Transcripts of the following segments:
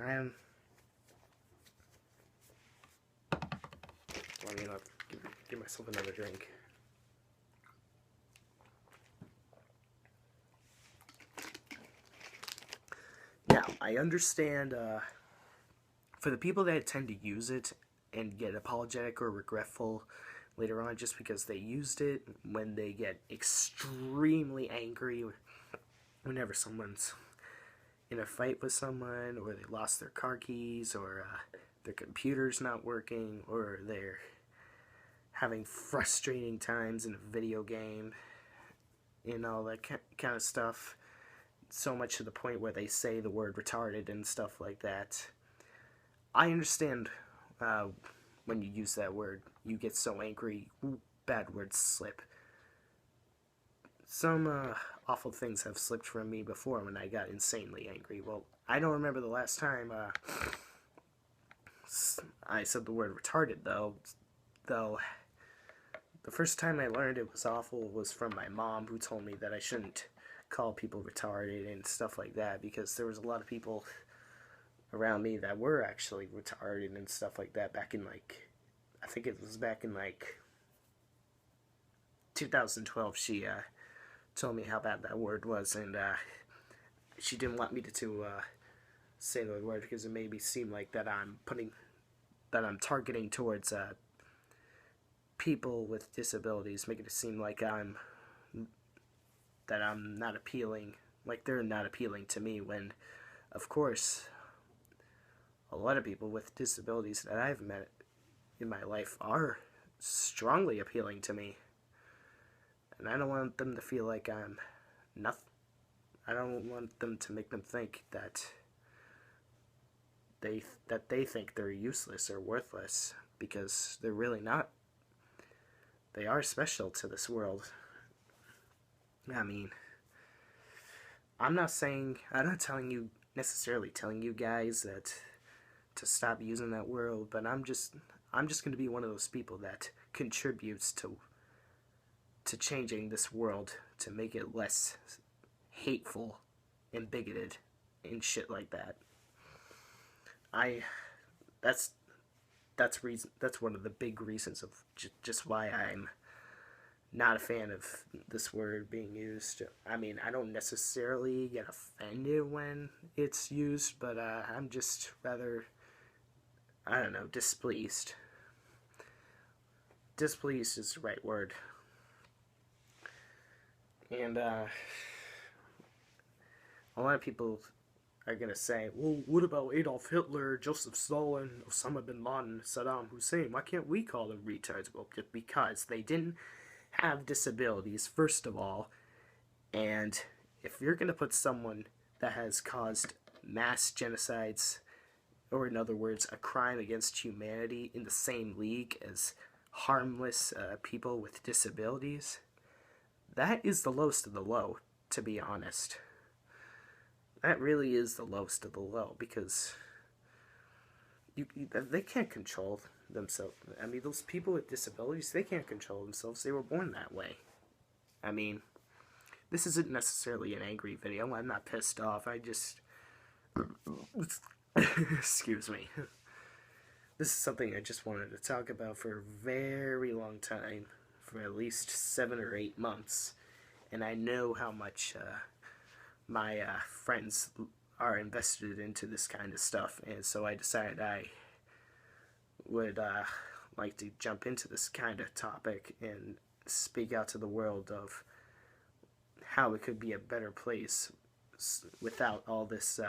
I'm. Well, give myself another drink. Yeah, I understand. For the people that tend to use it and get apologetic or regretful later on just because they used it, when they get extremely angry whenever someone's in a fight with someone, or they lost their car keys, or their computer's not working, or they're having frustrating times in a video game, and all that kind of stuff. So much to the point where they say the word retarded and stuff like that. I understand uh, when you use that word, you get so angry, bad words slip. Some awful things have slipped from me before when I got insanely angry. Well, I don't remember the last time I said the word retarded, though. Though the first time I learned it was awful was from my mom, who told me that I shouldn't call people retarded and stuff like that, because there was a lot of people around me that were actually retarded and stuff like that back in, like, I think it was back in, like, 2012. She told me how bad that word was, and she didn't want me to say the word because it made me seem like that I'm targeting towards people with disabilities, making it seem like I'm not appealing, like they're not appealing to me, when, of course, a lot of people with disabilities that I've met in my life are strongly appealing to me. And I don't want them to feel like I'm nothing. I don't want them to make them think that they think they're useless or worthless, because they're really not. They are special to this world. I mean, I'm not necessarily telling you guys that to stop using that word, but I'm just going to be one of those people that contributes to changing this world, to make it less hateful and bigoted and shit like that. I that's that's one of the big reasons of just why I'm not a fan of this word being used. I mean, I don't necessarily get offended when it's used, but I'm just rather, I don't know, displeased. Displeased is the right word. And a lot of people are going to say, well, what about Adolf Hitler, Joseph Stalin, Osama bin Laden, Saddam Hussein? Why can't we call them retards? Well, just because they didn't have disabilities, first of all. And if you're going to put someone that has caused mass genocides, or in other words, a crime against humanity, in the same league as harmless people with disabilities, that is the lowest of the low, to be honest. That really is the lowest of the low, because they can't control themselves. I mean, those people with disabilities, they can't control themselves. They were born that way. I mean, this isn't necessarily an angry video. I'm not pissed off. I just... Excuse me. This is something I just wanted to talk about for a very long time, for at least 7 or 8 months. And I know how much my friends are invested into this kind of stuff, and so I decided I would like to jump into this kind of topic and speak out to the world of how it could be a better place without all this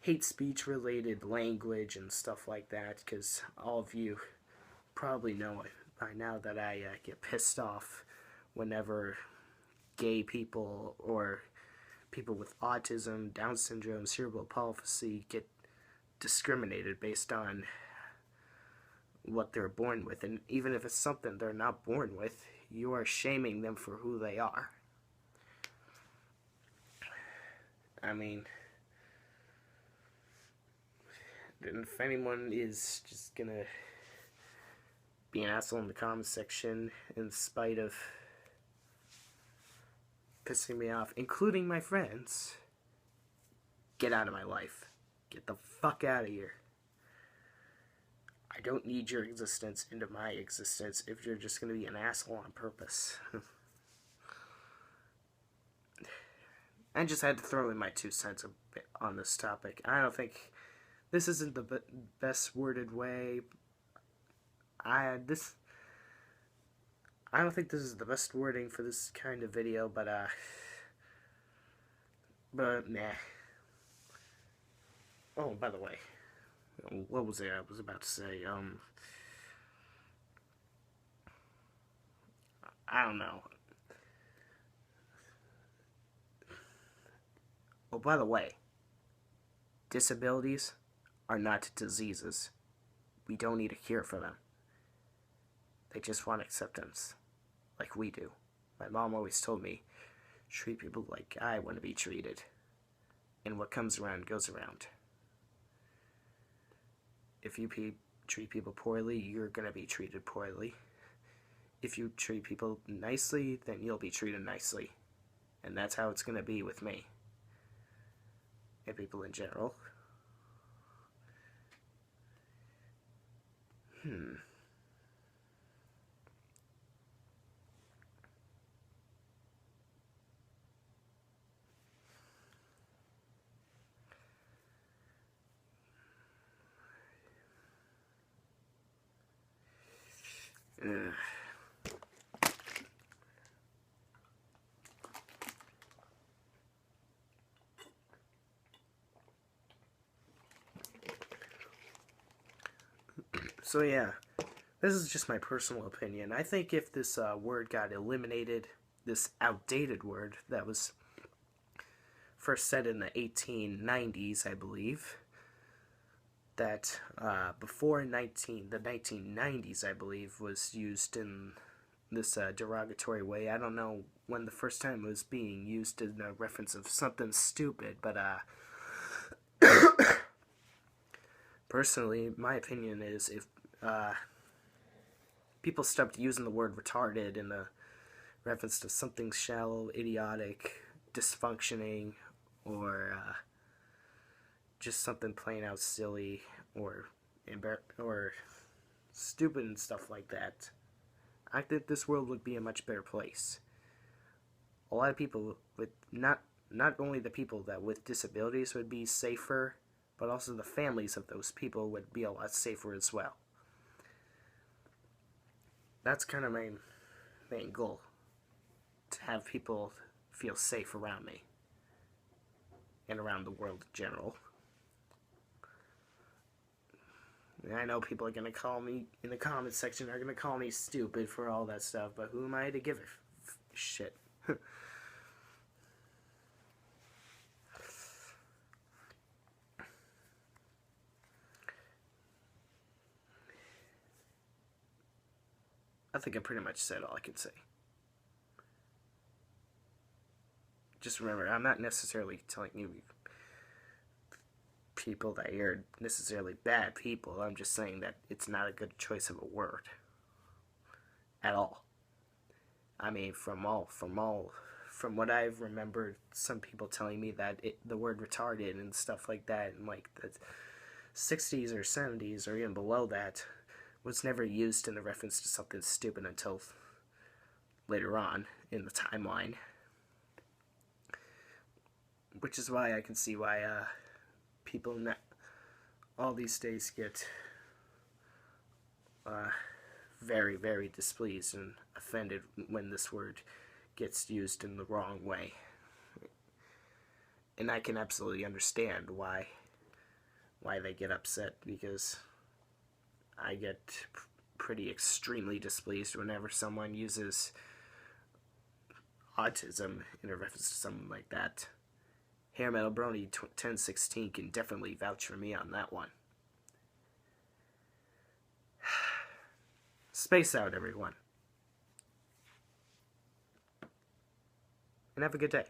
hate speech related language and stuff like that, because all of you probably know by now that I get pissed off whenever gay people or people with autism, Down syndrome, cerebral palsy get discriminated based on what they're born with. And even if it's something they're not born with, you are shaming them for who they are. I mean, if anyone is just gonna be an asshole in the comments section in spite of pissing me off, including my friends, get out of my life. Get the fuck out of here. I don't need your existence into my existence if you're just going to be an asshole on purpose. I just had to throw in my 2 cents a bit on this topic. I don't think this isn't the best worded way. I don't think this is the best wording for this kind of video, but nah. Oh, by the way, what was it I was about to say? I don't know. Oh, by the way, disabilities are not diseases. We don't need a cure for them. They just want acceptance, like we do. My mom always told me, treat people like I want to be treated. And what comes around goes around. If you treat people poorly, you're going to be treated poorly. If you treat people nicely, then you'll be treated nicely. And that's how it's going to be with me. And people in general. Ugh. So yeah, this is just my personal opinion. I think if this word got eliminated, this outdated word that was first said in the 1890s, I believe, that before the 1990s, I believe, was used in this derogatory way. I don't know when the first time it was being used in a reference of something stupid, but personally, my opinion is if people stopped using the word retarded in a reference to something shallow, idiotic, dysfunctioning, or just something plain out silly or stupid and stuff like that, I think this world would be a much better place. A lot of people with not only the people that with disabilities would be safer, but also the families of those people would be a lot safer as well. That's kind of my main goal, to have people feel safe around me and around the world in general. I know people are going to call me, in the comments section, are going to call me stupid for all that stuff, but who am I to give a shit? I think I pretty much said all I can say. Just remember, I'm not necessarily telling you people that you're necessarily bad people. I'm just saying that it's not a good choice of a word at all. I mean, from what I've remembered, some people telling me that the word retarded and stuff like that in like the 60s or 70s or even below that was never used in a reference to something stupid until later on in the timeline. Which is why I can see why people all these days get very, very displeased and offended when this word gets used in the wrong way. And I can absolutely understand why they get upset, because I get pretty extremely displeased whenever someone uses autism in a reference to something like that. Hair Metal Brony 1016 can definitely vouch for me on that one. Space out, everyone. And have a good day.